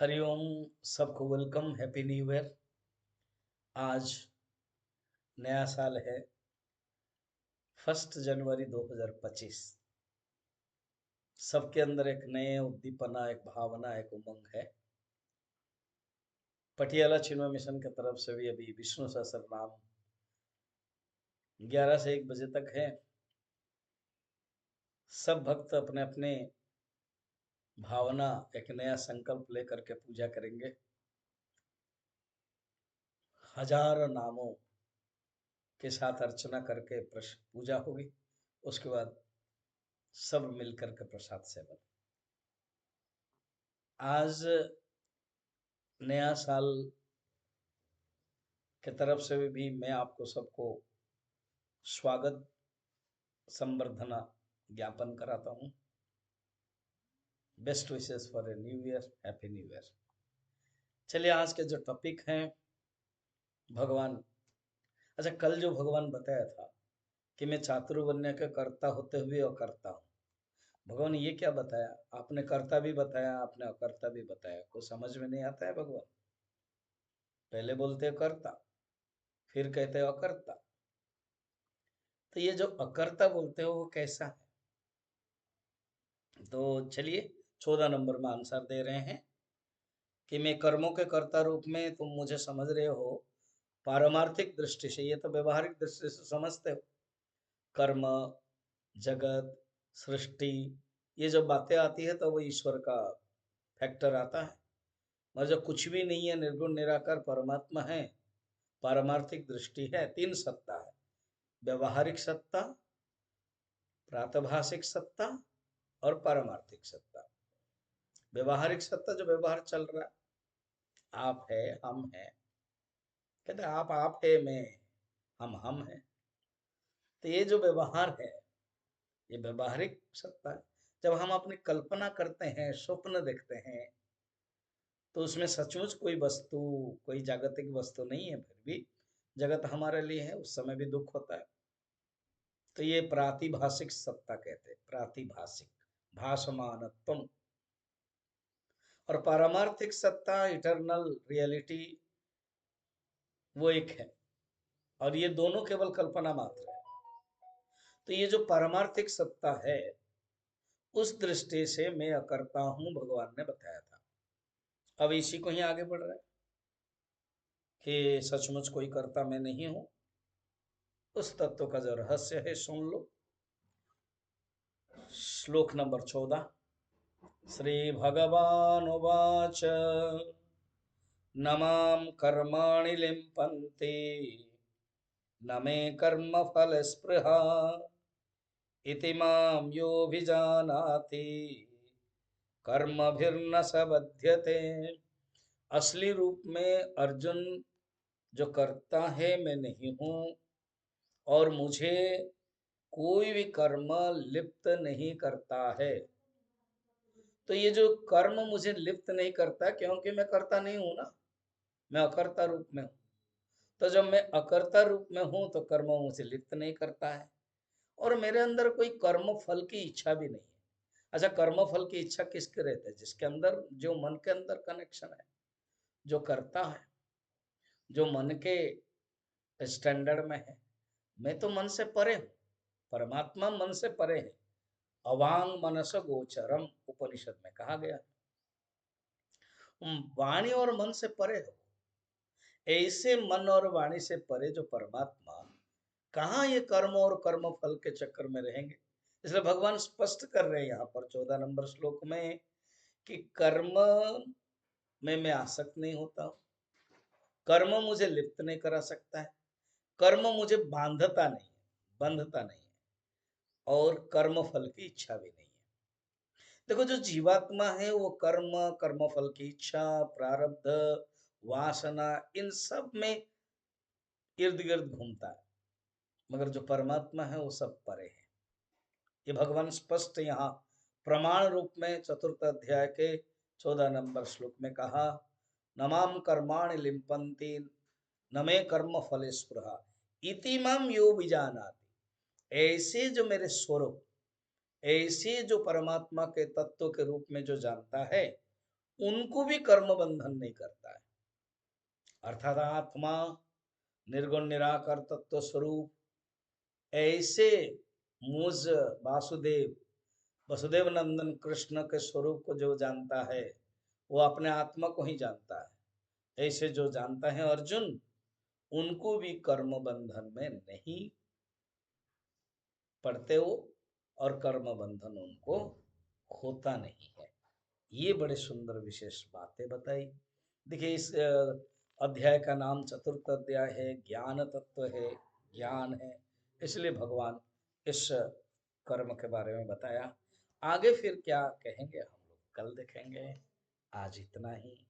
हरिओम। सबको welcome, happy new year. आज नया साल है, 1 जनवरी 2025। सबके अंदर एक नए उद्दीपना, एक भावना, एक उमंग है। पटियाला चिन्मय मिशन की तरफ से भी अभी विष्णु सहस्त्रनाम 11 से 1 बजे तक है। सब भक्त अपने अपने भावना, एक नया संकल्प लेकर के पूजा करेंगे। हजारों नामों के साथ अर्चना करके पूजा होगी। उसके बाद सब मिलकर के प्रसाद सेवन। आज नया साल की तरफ से भी मैं आपको सबको स्वागत संवर्धना ज्ञापन कराता हूँ। Best wishes for a new year, happy new year. चलिए, आज के जो टॉपिक हैं, भगवान। अच्छा, कल जो भगवान बताया था कि मैं चातुर्वर्ण्य के कर्ता होते हुए अकर्ता हूँ, भगवान ये क्या बताया? आपने कर्ता भी बताया, आपने अकर्ता भी बताया। कुछ समझ में नहीं आता है भगवान। पहले बोलते हैं कर्ता, फिर कहते हैं अकर्ता। तो ये जो अकर्ता बोलते हो वो कैसा है? तो चलिए, 14 नंबर में आंसर दे रहे हैं कि मैं कर्मों के कर्ता रूप में, तुम मुझे समझ रहे हो पारमार्थिक दृष्टि से। ये तो व्यवहारिक दृष्टि से समझते हो। कर्म, जगत, सृष्टि, ये जो बातें आती है तो वो ईश्वर का फैक्टर आता है। और जो कुछ भी नहीं है, निर्गुण निराकार परमात्मा है। पारमार्थिक दृष्टि है, 3 सत्ता है: व्यवहारिक सत्ता, प्रातभाषिक सत्ता और पारमार्थिक सत्ता। व्यवहारिक सत्ता जो व्यवहार चल रहा है, आप है, हम है। कहते हैं आप है, मैं, हम है। तो ये जो व्यवहार है, ये व्यवहारिक सत्ता है। जब हम अपनी कल्पना करते हैं, स्वप्न देखते हैं, तो उसमें सचमुच कोई वस्तु, कोई जागतिक वस्तु नहीं है, फिर भी जगत हमारे लिए है। उस समय भी दुख होता है। तो ये प्रातिभाषिक सत्ता कहते हैं, प्रातिभाषिक, भासमानत्वम। और पारमार्थिक सत्ता, इटर्नल रियलिटी, वो एक है। और ये दोनों केवल कल्पना मात्र है। तो ये जो पारमार्थिक सत्ता है, उस दृष्टि से मैं अकर्ता हूं, भगवान ने बताया था। अब इसी को ही आगे बढ़ रहा है कि सचमुच कोई कर्ता मैं नहीं हूं। उस तत्व का जो रहस्य है, सुन लो। श्लोक नंबर 14। श्री भगवान उवाच न मां कर्माणि लिम्पन्ति न मे कर्म फल स्पृहा इति मां योऽभिजानाति कर्मभिर्न स बध्यते। असली रूप में अर्जुन जो करता है मैं नहीं हूँ, और मुझे कोई भी कर्म लिप्त नहीं करता है। तो ये जो कर्म मुझे लिप्त नहीं करता, क्योंकि मैं करता नहीं हूं ना, मैं अकर्ता रूप में हूं। तो जब मैं अकर्ता रूप में हूं तो कर्म मुझे लिप्त नहीं करता है, और मेरे अंदर कोई कर्म फल की इच्छा भी नहीं है। अच्छा, कर्म फल की इच्छा किसके रहते हैं? जिसके अंदर, जो मन के अंदर कनेक्शन है, जो करता है, जो मन के स्टैंडर्ड में है। मैं तो मन से परे हूँ, परमात्मा मन से परे है। अवांग मनस गोचरम, उपनिषद में कहा गया। वाणी और मन से परे हो। ऐसे मन और वाणी से परे जो परमात्मा, कहाँ ये कर्म और कर्म फल के चक्कर में रहेंगे? इसलिए भगवान स्पष्ट कर रहे हैं यहाँ पर 14 नंबर श्लोक में कि कर्म में मैं आसक्त नहीं होता हूँ। कर्म मुझे लिप्त नहीं करा सकता है। कर्म मुझे बांधता नहीं है, बंधता नहीं है, और कर्म फल की इच्छा भी नहीं है। देखो, जो जीवात्मा है वो कर्म, कर्म फल की इच्छा, प्रारब्ध, वासना, इन सब में इर्द गिर्द घूमता है। मगर जो परमात्मा है वो सब परे है। ये भगवान स्पष्ट यहाँ प्रमाण रूप में चतुर्थ अध्याय के 14 नंबर श्लोक में कहा, नमाम कर्माणि लिम्पन्ति न मे कर्म फले स्पृहा इति माम यो विजानाति। ऐसे जो मेरे स्वरूप, ऐसे जो परमात्मा के तत्व के रूप में जो जानता है, उनको भी कर्म बंधन नहीं करता है। अर्थात आत्मा निर्गुण निराकार तत्व स्वरूप ऐसे मुझ वासुदेव वसुदेव नंदन कृष्ण के स्वरूप को जो जानता है वो अपने आत्मा को ही जानता है। ऐसे जो जानता है अर्जुन, उनको भी कर्म बंधन में नहीं पड़ते हो और कर्म बंधन उनको होता नहीं है। ये बड़े सुंदर विशेष बातें बताई। देखिए, इस अध्याय का नाम चतुर्थ अध्याय है, ज्ञान तत्व है, ज्ञान है, इसलिए भगवान इस कर्म के बारे में बताया। आगे फिर क्या कहेंगे हम लोग कल देखेंगे। आज इतना ही।